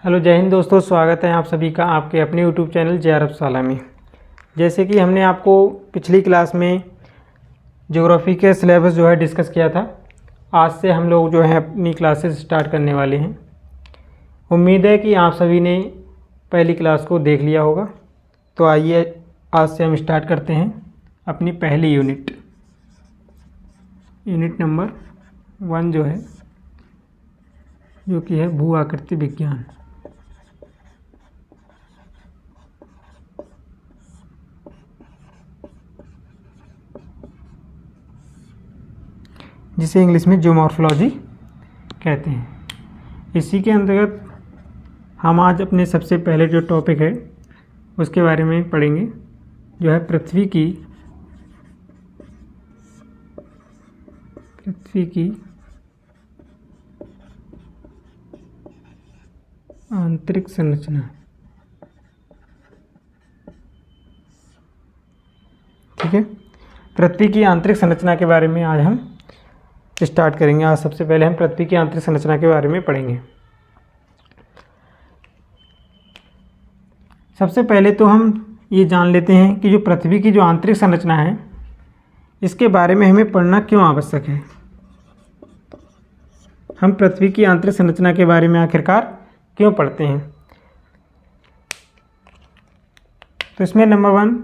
Hello जय हिंद दोस्तों, स्वागत है आप सभी का आपके अपने यूट्यूब चैनल JRF शाला में। जैसे कि हमने आपको पिछली क्लास में ज्योग्राफी के सिलेबस जो है डिस्कस किया था, आज से हम लोग जो है अपनी क्लासेस स्टार्ट करने वाले हैं। उम्मीद है कि आप सभी ने पहली क्लास को देख लिया होगा। तो आइए आज से हम स्टार्ट करते हैं अपनी पहली यूनिट नंबर 1 जो है, जो कि है भू आकृति विज्ञान। जिसे इंग्लिश में जियोमॉर्फोलॉजी कहते हैं। इसी के अंतर्गत हम आज अपने सबसे पहले जो टॉपिक है उसके बारे में पढ़ेंगे, जो है पृथ्वी की आंतरिक संरचना। ठीक है, पृथ्वी की आंतरिक संरचना के बारे में आज हम स्टार्ट करेंगे। आज सबसे पहले हम पृथ्वी की आंतरिक संरचना के बारे में पढ़ेंगे। सबसे पहले तो हम ये जान लेते हैं कि जो पृथ्वी की जो आंतरिक संरचना है, इसके बारे में हमें पढ़ना क्यों आवश्यक है। हम पृथ्वी की आंतरिक संरचना के बारे में आखिरकार क्यों पढ़ते हैं। तो इसमें नंबर 1,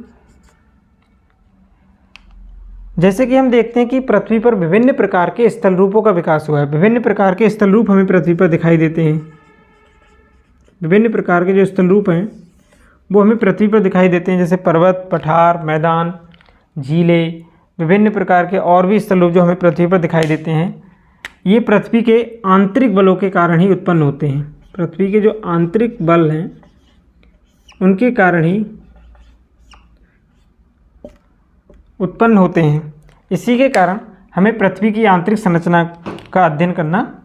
जैसे कि हम देखते हैं कि पृथ्वी पर विभिन्न प्रकार के स्थल रूपों का विकास हुआ है। विभिन्न प्रकार के स्थल रूप हमें पृथ्वी पर दिखाई देते हैं। विभिन्न प्रकार के जो स्थल रूप हैं वो हमें पृथ्वी पर दिखाई देते हैं, जैसे पर्वत, पठार, मैदान, झीलें, विभिन्न प्रकार के और भी स्थल रूप जो हमें पृथ्वी पर दिखाई देते हैं, ये पृथ्वी के आंतरिक बलों के कारण ही उत्पन्न होते हैं। पृथ्वी के जो आंतरिक बल हैं उनके कारण ही उत्पन्न होते हैं। इसी के कारण हमें पृथ्वी की आंतरिक संरचना का अध्ययन करना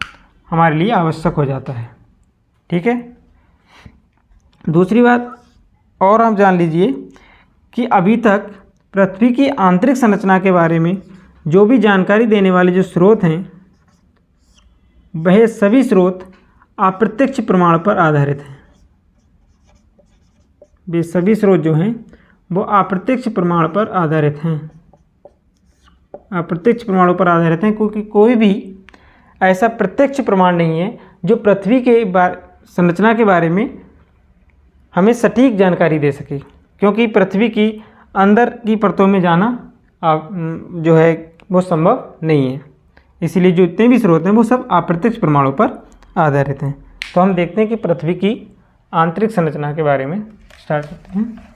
हमारे लिए आवश्यक हो जाता है। ठीक है, दूसरी बात और आप जान लीजिए कि अभी तक पृथ्वी की आंतरिक संरचना के बारे में जो भी जानकारी देने वाले जो स्रोत हैं, वह सभी स्रोत अप्रत्यक्ष प्रमाण पर आधारित हैं। वे सभी स्रोत जो हैं वो अप्रत्यक्ष प्रमाण पर आधारित हैं। अप्रत्यक्ष प्रमाणों पर आधारित हैं, क्योंकि कोई भी ऐसा प्रत्यक्ष प्रमाण नहीं है जो पृथ्वी के संरचना के बारे में हमें सटीक जानकारी दे सके, क्योंकि पृथ्वी की अंदर की परतों में जाना जो है वो संभव नहीं है। इसीलिए जो जितने भी स्रोत हैं वो सब अप्रत्यक्ष प्रमाणों पर आधारित हैं। तो हम देखते हैं कि पृथ्वी की आंतरिक संरचना के बारे में स्टार्ट करते हैं।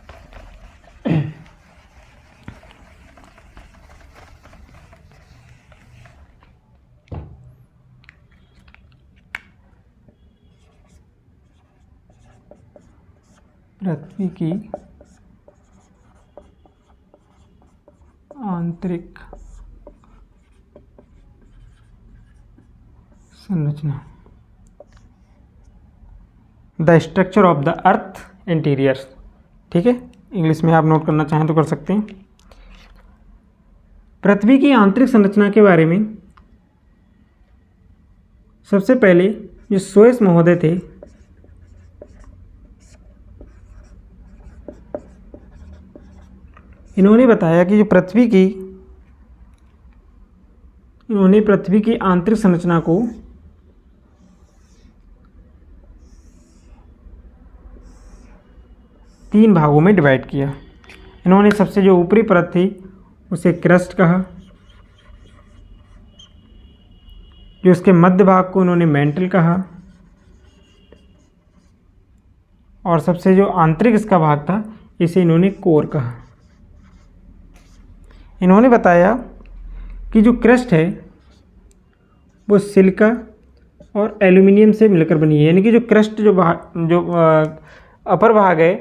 पृथ्वी की आंतरिक संरचना, the structure of the earth interiors. ठीक है, इंग्लिश में आप नोट करना चाहें तो कर सकते हैं। पृथ्वी की आंतरिक संरचना के बारे में सबसे पहले जो सोएस महोदय थे, इन्होंने बताया कि जो पृथ्वी की आंतरिक संरचना को तीन भागों में डिवाइड किया। इन्होंने सबसे जो ऊपरी परत थी उसे क्रस्ट कहा, जो इसके मध्य भाग को उन्होंने मेंटल कहा, और सबसे जो आंतरिक इसका भाग था इसे इन्होंने कोर कहा। इन्होंने बताया कि जो क्रस्ट है वो सिलिका और एल्यूमिनियम से मिलकर बनी है। यानी कि जो क्रस्ट जो अपर भाग है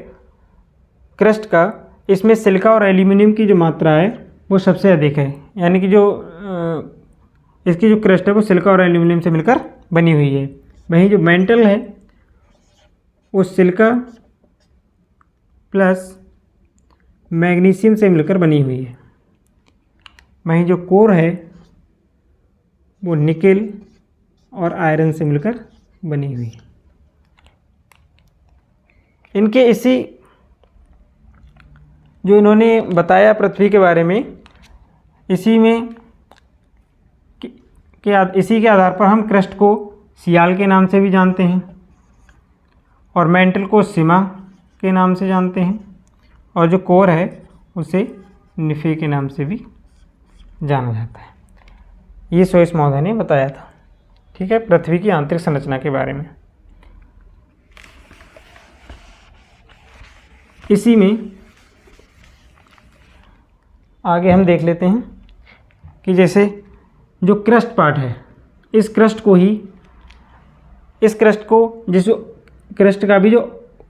क्रस्ट का, इसमें सिलिका और एल्यूमिनियम की जो मात्रा है वो सबसे अधिक है। यानी कि जो इसकी जो क्रस्ट है वो सिलिका और एल्यूमिनियम से मिलकर बनी हुई है। वहीं जो मेंटल है वो सिलिका प्लस मैग्नीशियम से मिलकर बनी हुई है। वहीं जो कोर है वो निकेल और आयरन से मिलकर बनी हुई है। इनके इसी जो इन्होंने बताया पृथ्वी के बारे में, इसी में इसी के आधार पर हम क्रस्ट को सियाल के नाम से भी जानते हैं और मेंटल को सिमा के नाम से जानते हैं और जो कोर है उसे निफे के नाम से भी जाना जाता है। ये सोइस महोदय ने बताया था। ठीक है, पृथ्वी की आंतरिक संरचना के बारे में। इसी में आगे हम देख लेते हैं कि जैसे जो क्रस्ट पार्ट है, इस क्रस्ट को जिस क्रस्ट का भी जो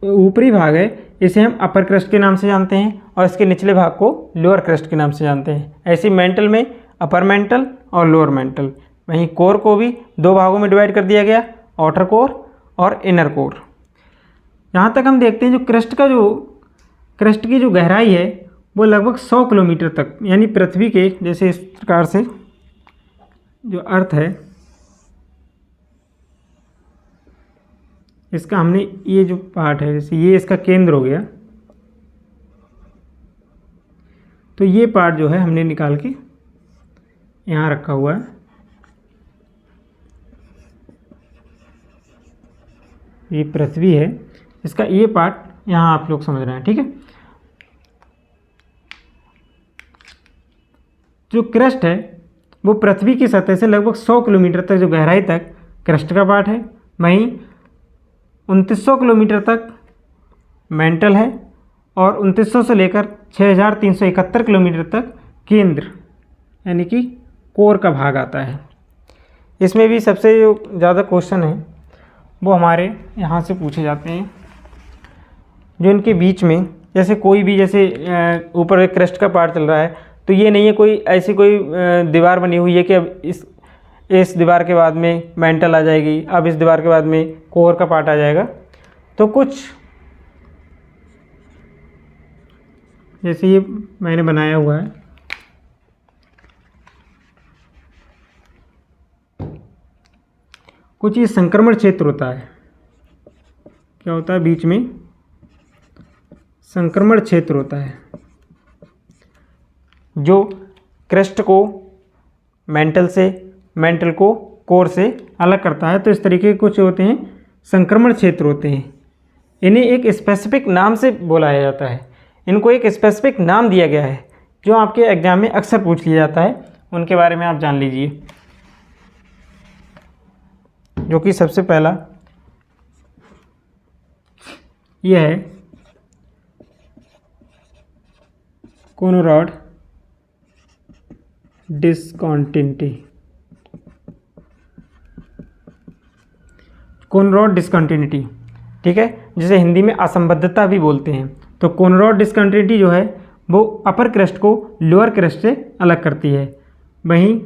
ऊपरी भाग है इसे हम अपर क्रस्ट के नाम से जानते हैं और इसके निचले भाग को लोअर क्रस्ट के नाम से जानते हैं। ऐसे मेंटल में अपर मेंटल और लोअर मेंटल। वहीं कोर को भी दो भागों में डिवाइड कर दिया गया, आउटर कोर और इनर कोर। यहाँ तक हम देखते हैं जो क्रस्ट की जो गहराई है वो लगभग 100 किलोमीटर तक, यानी पृथ्वी के जैसे इस प्रकार से जो अर्थ है इसका हमने ये जो पार्ट है, जैसे ये इसका केंद्र हो गया, तो ये पार्ट जो है हमने निकाल के यहाँ रखा हुआ है। ये पृथ्वी है, इसका ये पार्ट यहाँ आप लोग समझ रहे हैं। ठीक है, जो क्रस्ट है वो पृथ्वी की सतह से लगभग 100 किलोमीटर तक जो गहराई तक क्रस्ट का पार्ट है, वहीं 2900 किलोमीटर तक मेंटल है और 2900 से लेकर 6371 किलोमीटर तक केंद्र यानी कि कोर का भाग आता है। इसमें भी सबसे जो ज़्यादा क्वेश्चन है वो हमारे यहाँ से पूछे जाते हैं, जो इनके बीच में जैसे कोई भी जैसे ऊपर एक क्रस्ट का पार्ट चल रहा है, तो ये नहीं है कोई ऐसी कोई दीवार बनी हुई है कि अब इस दीवार के बाद में मेंटल आ जाएगी, अब इस दीवार के बाद में कोर का पार्ट आ जाएगा। तो कुछ जैसे ये मैंने बनाया हुआ है, कुछ ये संक्रमण क्षेत्र होता है। क्या होता है? बीच में संक्रमण क्षेत्र होता है जो क्रस्ट को मेंटल को कोर से अलग करता है। तो इस तरीके के कुछ होते हैं संक्रमण क्षेत्र होते हैं। इन्हें एक स्पेसिफिक नाम से बुलाया जाता है, इनको एक स्पेसिफिक नाम दिया गया है जो आपके एग्जाम में अक्सर पूछ लिया जाता है। उनके बारे में आप जान लीजिए, जो कि सबसे पहला यह है कोनोरॉड डिसकंटिन्यूटी। कोनोरॉड डिसकंटिन्यूटी, ठीक है, जिसे हिंदी में असंबद्धता भी बोलते हैं। तो कोनोरॉड डिसकंटिन्यूटी जो है वो अपर क्रस्ट को लोअर क्रस्ट से अलग करती है। वहीं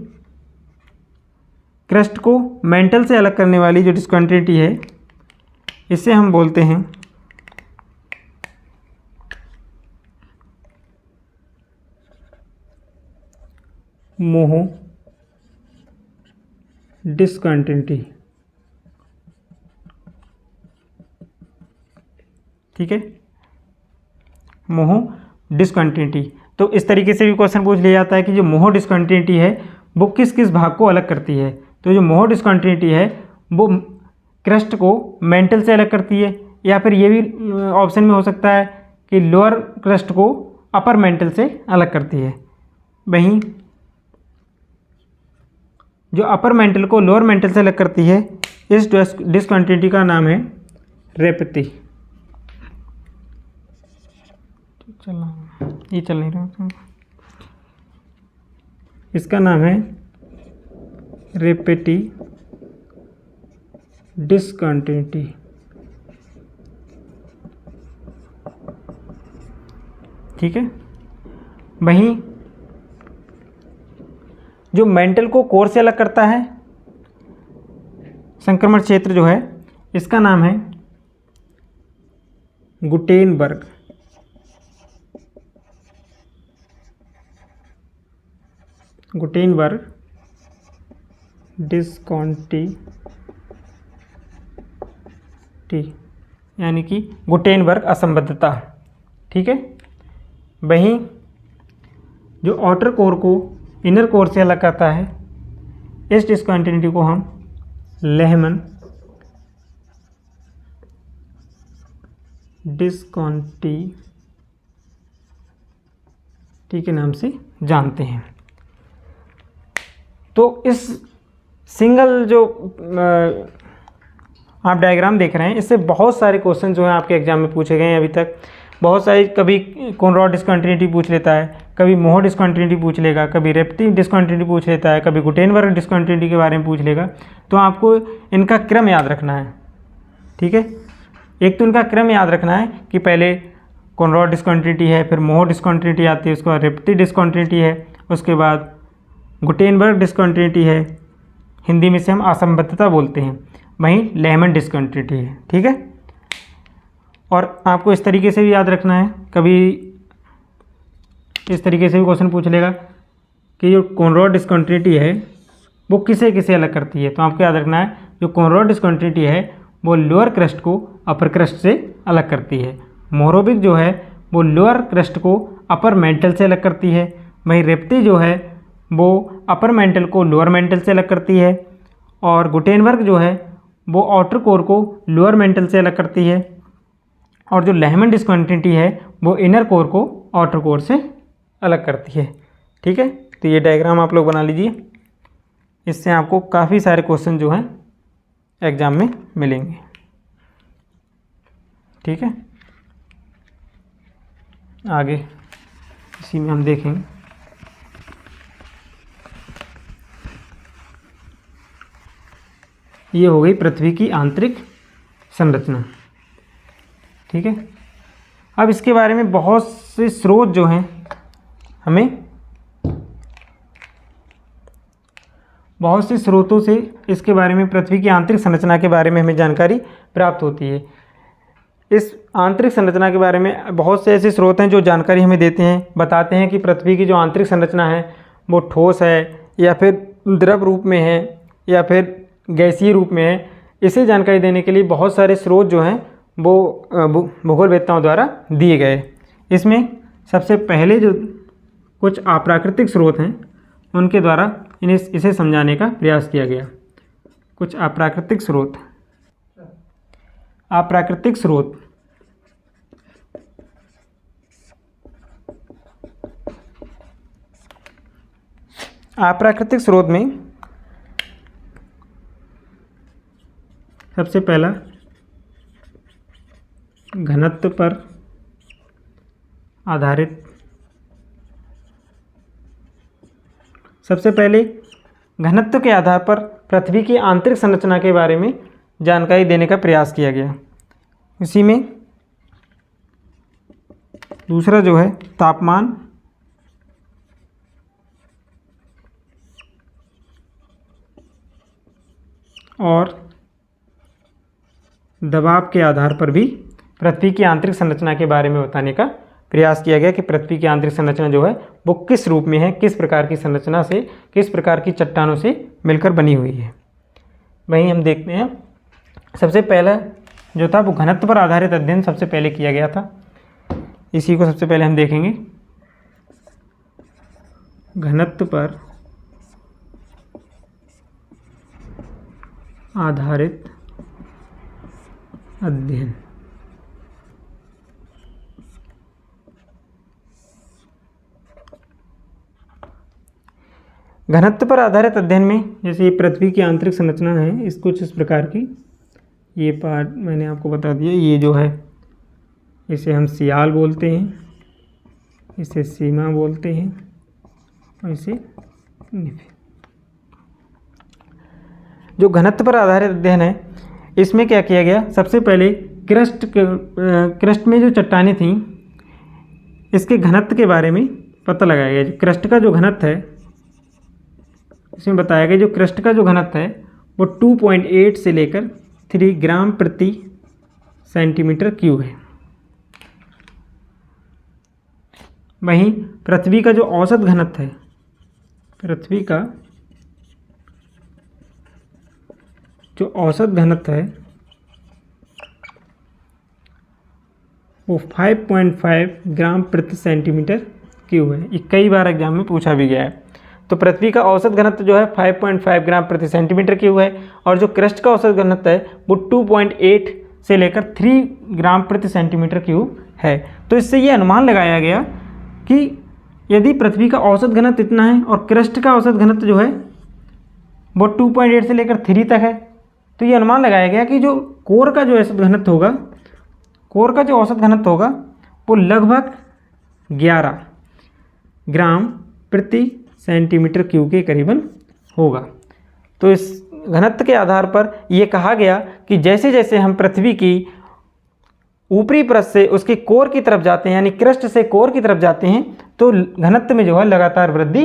क्रस्ट को मेंटल से अलग करने वाली जो डिसकंटिन्यूटी है इसे हम बोलते हैं मोहो डिसकंटिन्यूटी। ठीक है, मोहो डिसकंटिन्यूटी। तो इस तरीके से भी क्वेश्चन पूछ लिया जाता है कि जो मोहो डिसकंटिन्यूटी है वो किस किस भाग को अलग करती है। तो जो मोहो डिसकंटिन्यूटी है वो क्रस्ट को मेंटल से अलग करती है, या फिर ये भी ऑप्शन में हो सकता है कि लोअर क्रस्ट को अपर मेंटल से अलग करती है। वहीं जो अपर मेंटल को लोअर मेंटल से अलग करती है, इस डिसकंटिन्यूटी का नाम है रेपती। ये चल नहीं रहा, इसका नाम है रेपेटी डिसकंटिन्यूटी। ठीक है, वहीं जो मेंटल को कोर से अलग करता है संक्रमण क्षेत्र जो है, इसका नाम है गुटेनबर्ग। Gutenberg discontinuity. यानी कि गुटेनबर्ग असंबद्धता। ठीक है, वहीं जो आउटर कोर को इनर कोर से अलग करता है, इस डिस्कंटिन्यूटी को हम लेहमैन डिस्कंटिन्यूटी के नाम से जानते हैं। तो इस सिंगल जो आप डायग्राम देख रहे हैं, इससे बहुत सारे क्वेश्चन जो हैं आपके एग्जाम में पूछे गए हैं अभी तक। बहुत सारे, कभी कॉनरॉड डिस्कंटिन्यूटी पूछ लेता है, कभी मोहो डिस्कंटिन्यूटी पूछ लेगा, कभी रेप्टिव डिस्कंटिन्यूटी पूछ लेता है, कभी गुटेनबर्ग डिस्कंटिन्यूटी के बारे में पूछ लेगा। तो आपको इनका क्रम याद रखना है। ठीक है, एक तो इनका क्रम याद रखना है कि पहले कॉनरॉड डिस्कंटिन्यूटी है, फिर मोहो डिस्कंटिन्यूटी आती है, उसके बाद रेप्टिव डिस्कंटिन्यूटी है, उसके बाद गुटेनबर्ग डिस्कंटिन्यूटी है, हिंदी में से हम असंबद्धता बोलते हैं, वहीं लेहमैन डिस्कंटिन्यूटी है। ठीक है, और आपको इस तरीके से भी याद रखना है, कभी इस तरीके से भी क्वेश्चन पूछ लेगा कि जो कॉनरॉड डिस्कंटिन्यूटी है वो किसे किसे अलग करती है। तो आपको याद रखना है, जो कॉनरॉड डिस्कंटिन्यूटी है वो लोअर क्रस्ट को अपर क्रस्ट से अलग करती है। मोरोबिक जो है वो लोअर क्रस्ट को अपर मेंटल से अलग करती है, वहीं रेप्टी जो है वो अपर मेंटल को लोअर मेंटल से अलग करती है, और गुटेनबर्ग जो है वो आउटर कोर को लोअर मेंटल से अलग करती है, और जो लेहमैन डिस्कंटिन्यूटी है वो इनर कोर को आउटर कोर से अलग करती है। ठीक है, तो ये डायग्राम आप लोग बना लीजिए, इससे आपको काफ़ी सारे क्वेश्चन जो हैं एग्जाम में मिलेंगे। ठीक है, आगे इसी में हम देखेंगे। ये हो गई पृथ्वी की आंतरिक संरचना। ठीक है, अब इसके बारे में बहुत से स्रोत जो हैं, हमें बहुत से स्रोतों से इसके बारे में, पृथ्वी की आंतरिक संरचना के बारे में हमें जानकारी प्राप्त होती है। इस आंतरिक संरचना के बारे में बहुत से ऐसे स्रोत हैं जो जानकारी हमें देते हैं, बताते हैं कि पृथ्वी की जो आंतरिक संरचना है वो ठोस है या फिर द्रव रूप में है या फिर गैसीय रूप में है। इसे जानकारी देने के लिए बहुत सारे स्रोत जो हैं वो भूगोलवेत्ताओं द्वारा दिए गए। इसमें सबसे पहले जो कुछ अप्राकृतिक स्रोत हैं उनके द्वारा इसे समझाने का प्रयास किया गया। कुछ अप्राकृतिक स्रोत। अप्राकृतिक स्रोत अप्राकृतिक स्रोत में सबसे पहला घनत्व पर आधारित, सबसे पहले घनत्व के आधार पर पृथ्वी की आंतरिक संरचना के बारे में जानकारी देने का प्रयास किया गया। इसी में दूसरा जो है तापमान और दबाव के आधार पर भी पृथ्वी की आंतरिक संरचना के बारे में बताने का प्रयास किया गया कि पृथ्वी की आंतरिक संरचना जो है वो किस रूप में है, किस प्रकार की संरचना से, किस प्रकार की चट्टानों से मिलकर बनी हुई है। वहीं हम देखते हैं सबसे पहला जो था वो घनत्व पर आधारित अध्ययन सबसे पहले किया गया था। इसी को सबसे पहले हम देखेंगे। घनत्व पर आधारित अध्ययन। घनत्व पर आधारित अध्ययन में जैसे ये पृथ्वी की आंतरिक संरचना है, इस कुछ इस प्रकार की, ये पार्ट मैंने आपको बता दिया। ये जो है इसे हम सियाल बोलते हैं, इसे सीमा बोलते हैं और इसे निफे। जो घनत्व पर आधारित अध्ययन है इसमें क्या किया गया, सबसे पहले क्रस्ट में जो चट्टानें थीं इसके घनत्व के बारे में पता लगाया गया। जो क्रस्ट का जो घनत्व है इसमें बताया गया, जो क्रस्ट का जो घनत्व है वो 2.8 से लेकर 3 ग्राम प्रति सेंटीमीटर क्यूब है। वहीं पृथ्वी का जो औसत घनत्व है, पृथ्वी का जो औसत घनत्व है वो 5.5 ग्राम प्रति सेंटीमीटर क्यूब है। ये कई बार एग्जाम में पूछा भी गया है। तो पृथ्वी का औसत घनत्व जो है 5.5 ग्राम प्रति सेंटीमीटर क्यूब है और जो क्रस्ट का औसत घनत्व है वो 2.8 से लेकर 3 ग्राम प्रति सेंटीमीटर क्यूब है। तो इससे ये अनुमान लगाया गया कि यदि पृथ्वी का औसत घनत्व इतना है और क्रस्ट का औसत घनत्व जो है वो 2.8 से लेकर 3 तक है, तो ये अनुमान लगाया गया कि जो कोर का जो औसत घनत्व होगा, कोर का जो औसत घनत्व होगा वो लगभग 11 ग्राम प्रति सेंटीमीटर क्यूब के करीबन होगा। तो इस घनत्व के आधार पर यह कहा गया कि जैसे जैसे हम पृथ्वी की ऊपरी पृष्ठ से उसके कोर की तरफ जाते हैं, यानी क्रस्ट से कोर की तरफ जाते हैं, तो घनत्व में जो है लगातार वृद्धि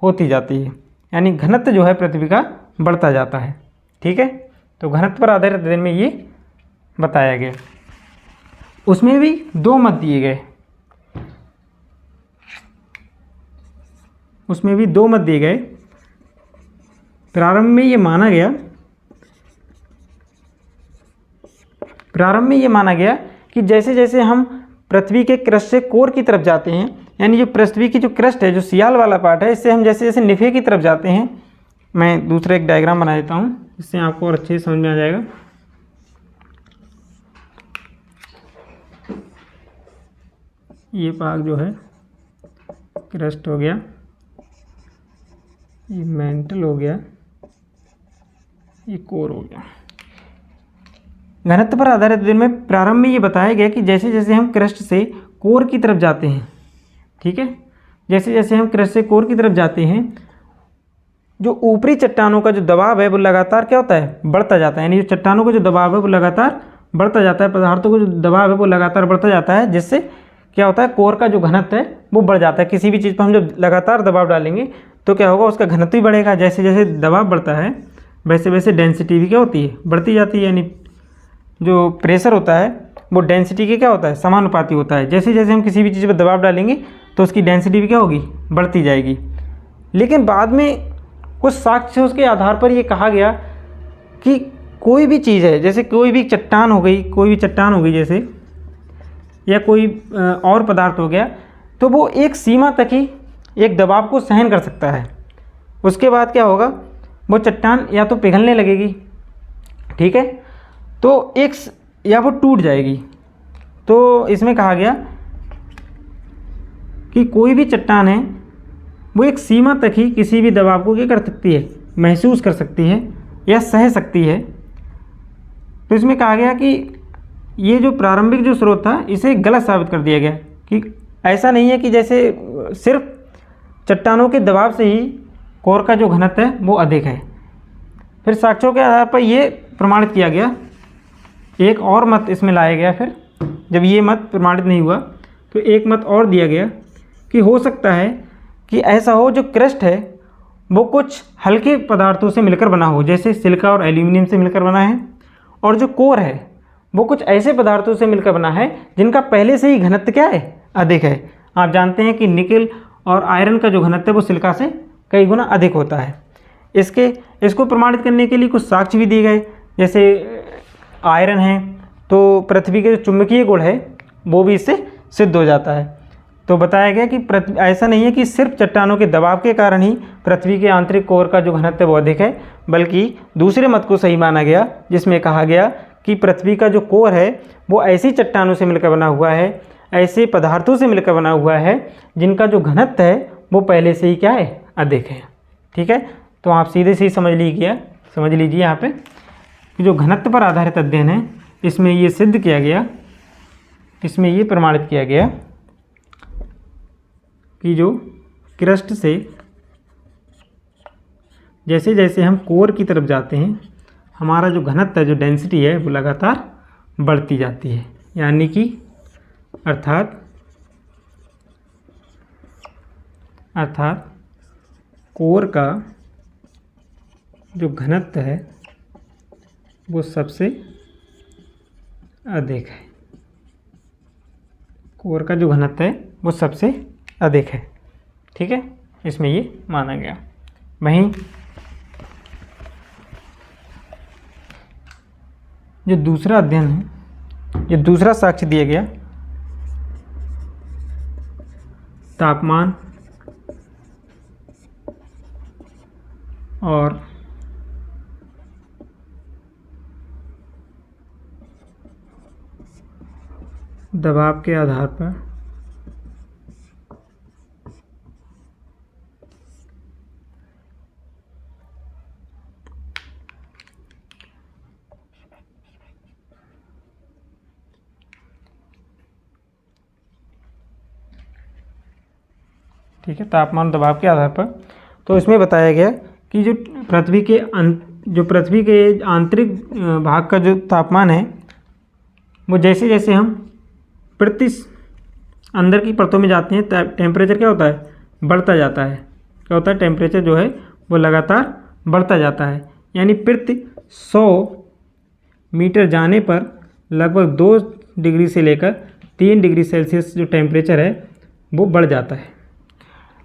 होती जाती है, यानी घनत्व जो है पृथ्वी का बढ़ता जाता है। ठीक है, तो घनत्व पर आधारित अध्ययन में ये बताया गया। उसमें भी 2 मत दिए गए, उसमें भी 2 मत दिए गए। प्रारंभ में ये माना गया कि जैसे जैसे हम पृथ्वी के क्रस्ट से कोर की तरफ जाते हैं, यानी जो पृथ्वी की जो क्रस्ट है, जो सियाल वाला पार्ट है, इससे हम जैसे जैसे निफे की तरफ जाते हैं, मैं दूसरा एक डायग्राम बना देता हूँ, इससे आपको और अच्छे से समझ में आ जाएगा। ये भाग जो है क्रस्ट हो गया, ये मेंटल हो गया, ये कोर हो गया। घनत्व पर आधारित अध्ययन में प्रारंभ में ये बताया गया कि जैसे जैसे हम क्रस्ट से कोर की तरफ जाते हैं, ठीक है, जैसे जैसे हम क्रस्ट से कोर की तरफ जाते हैं, जो ऊपरी चट्टानों का जो दबाव है वो लगातार क्या होता है, बढ़ता जाता है। यानी जो चट्टानों का जो दबाव है वो लगातार बढ़ता जाता है, पदार्थों का जो दबाव है वो लगातार बढ़ता जाता है, जिससे क्या होता है, कोर का जो घनत्व है वो बढ़ जाता है। किसी भी चीज़ पर हम जब लगातार दबाव डालेंगे तो क्या होगा, उसका घनत्व भी बढ़ेगा। जैसे जैसे दबाव बढ़ता है वैसे वैसे डेंसिटी भी क्या होती है, बढ़ती जाती है। यानी जो प्रेशर होता है वो डेंसिटी के क्या होता है, समानुपाती होता है। जैसे जैसे हम किसी भी चीज़ पर दबाव डालेंगे तो उसकी डेंसिटी भी क्या होगी, बढ़ती जाएगी। लेकिन बाद में कुछ साक्ष्यों के आधार पर ये कहा गया कि कोई भी चीज़ है, जैसे कोई भी चट्टान हो गई, जैसे या कोई और पदार्थ हो गया, तो वो एक सीमा तक ही एक दबाव को सहन कर सकता है। उसके बाद क्या होगा, वो चट्टान या तो पिघलने लगेगी, ठीक है, तो या वो टूट जाएगी। तो इसमें कहा गया कि कोई भी चट्टान है वो एक सीमा तक ही किसी भी दबाव को क्या कर सकती है, महसूस कर सकती है या सह सकती है। तो इसमें कहा गया कि ये जो प्रारंभिक जो स्रोत था इसे गलत साबित कर दिया गया कि ऐसा नहीं है कि जैसे सिर्फ चट्टानों के दबाव से ही कोर का जो घनत्व है वो अधिक है। फिर साक्ष्यों के आधार पर ये प्रमाणित किया गया। एक और मत इसमें लाया गया। फिर जब ये मत प्रमाणित नहीं हुआ तो एक मत और दिया गया कि हो सकता है कि ऐसा हो जो क्रस्ट है वो कुछ हल्के पदार्थों से मिलकर बना हो, जैसे सिलिका और एल्यूमिनियम से मिलकर बना है, और जो कोर है वो कुछ ऐसे पदार्थों से मिलकर बना है जिनका पहले से ही घनत्व क्या है, अधिक है। आप जानते हैं कि निकेल और आयरन का जो घनत्व है वो सिलिका से कई गुना अधिक होता है। इसको प्रमाणित करने के लिए कुछ साक्ष्य भी दिए गए। जैसे आयरन है तो पृथ्वी के जो चुंबकीय गुण है वो भी इससे सिद्ध हो जाता है। तो बताया गया कि ऐसा नहीं है कि सिर्फ चट्टानों के दबाव के कारण ही पृथ्वी के आंतरिक कोर का जो घनत्व वो अधिक है, बल्कि दूसरे मत को सही माना गया जिसमें कहा गया कि पृथ्वी का जो कोर है वो ऐसी चट्टानों से मिलकर बना हुआ है, ऐसे पदार्थों से मिलकर बना हुआ है जिनका जो घनत्व है वो पहले से ही क्या है, अधिक है। ठीक है, तो आप सीधे से ही समझ लीजिए यहाँ पे कि जो घनत्व पर आधारित अध्ययन है इसमें ये सिद्ध किया गया, इसमें ये प्रमाणित किया गया कि जो क्रस्ट से जैसे जैसे हम कोर की तरफ जाते हैं हमारा जो घनत्व है, जो डेंसिटी है वो लगातार बढ़ती जाती है। यानी कि अर्थात कोर का जो घनत्व है वो सबसे अधिक है। कोर का जो घनत्व है वो सबसे अधिक है। ठीक है, इसमें ये माना गया। वहीं जो दूसरा अध्ययन है, ये दूसरा साक्ष्य दिया गया तापमान और दबाव के आधार पर ठीक है, तापमान और दबाव के आधार पर। तो इसमें बताया गया कि जो पृथ्वी के आंतरिक भाग का जो तापमान है वो जैसे जैसे हम पृथ्वी अंदर की परतों में जाते हैं टेम्परेचर क्या होता है, बढ़ता जाता है। क्या होता है, टेम्परेचर जो है वो लगातार बढ़ता जाता है। यानी पृथ्वी 100 मीटर जाने पर लगभग 2 डिग्री से लेकर 3 डिग्री सेल्सियस जो टेम्परेचर है वो बढ़ जाता है।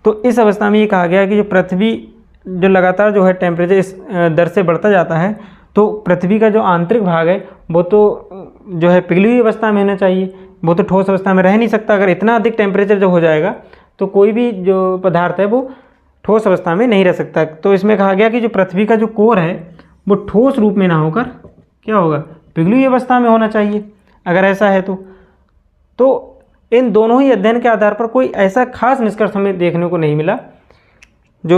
तो इस अवस्था में ये कहा गया कि जो पृथ्वी जो लगातार जो है टेम्परेचर इस दर से बढ़ता जाता है, तो पृथ्वी का जो आंतरिक भाग है वो तो जो है पिघली हुई अवस्था में होना चाहिए, वो तो ठोस अवस्था में रह नहीं सकता। अगर इतना अधिक टेम्परेचर जो हो जाएगा तो कोई भी जो पदार्थ है वो ठोस अवस्था में नहीं रह सकता। तो इसमें कहा गया कि जो पृथ्वी का जो कोर है वो ठोस रूप में ना होकर क्या होगा, पिघली हुई अवस्था में होना चाहिए। अगर ऐसा है तो इन दोनों ही अध्ययन के आधार पर कोई ऐसा खास निष्कर्ष हमें देखने को नहीं मिला जो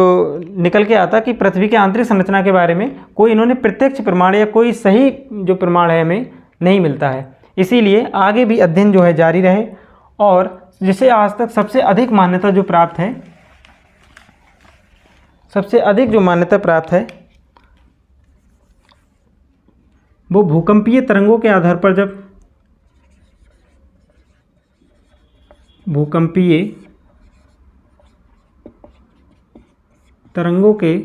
निकल के आता कि पृथ्वी के आंतरिक संरचना के बारे में कोई इन्होंने प्रत्यक्ष प्रमाण या कोई सही जो प्रमाण है हमें नहीं मिलता है। इसीलिए आगे भी अध्ययन जो है जारी रहे और जिसे आज तक सबसे अधिक मान्यता जो प्राप्त है, सबसे अधिक जो मान्यता प्राप्त है वो भूकंपीय तरंगों के आधार पर, जब भूकंपीय तरंगों के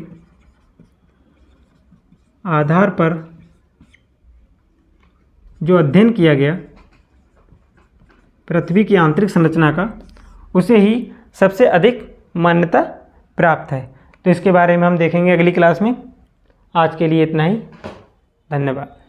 आधार पर जो अध्ययन किया गया पृथ्वी की आंतरिक संरचना का, उसे ही सबसे अधिक मान्यता प्राप्त है। तो इसके बारे में हम देखेंगे अगली क्लास में। आज के लिए इतना ही, धन्यवाद।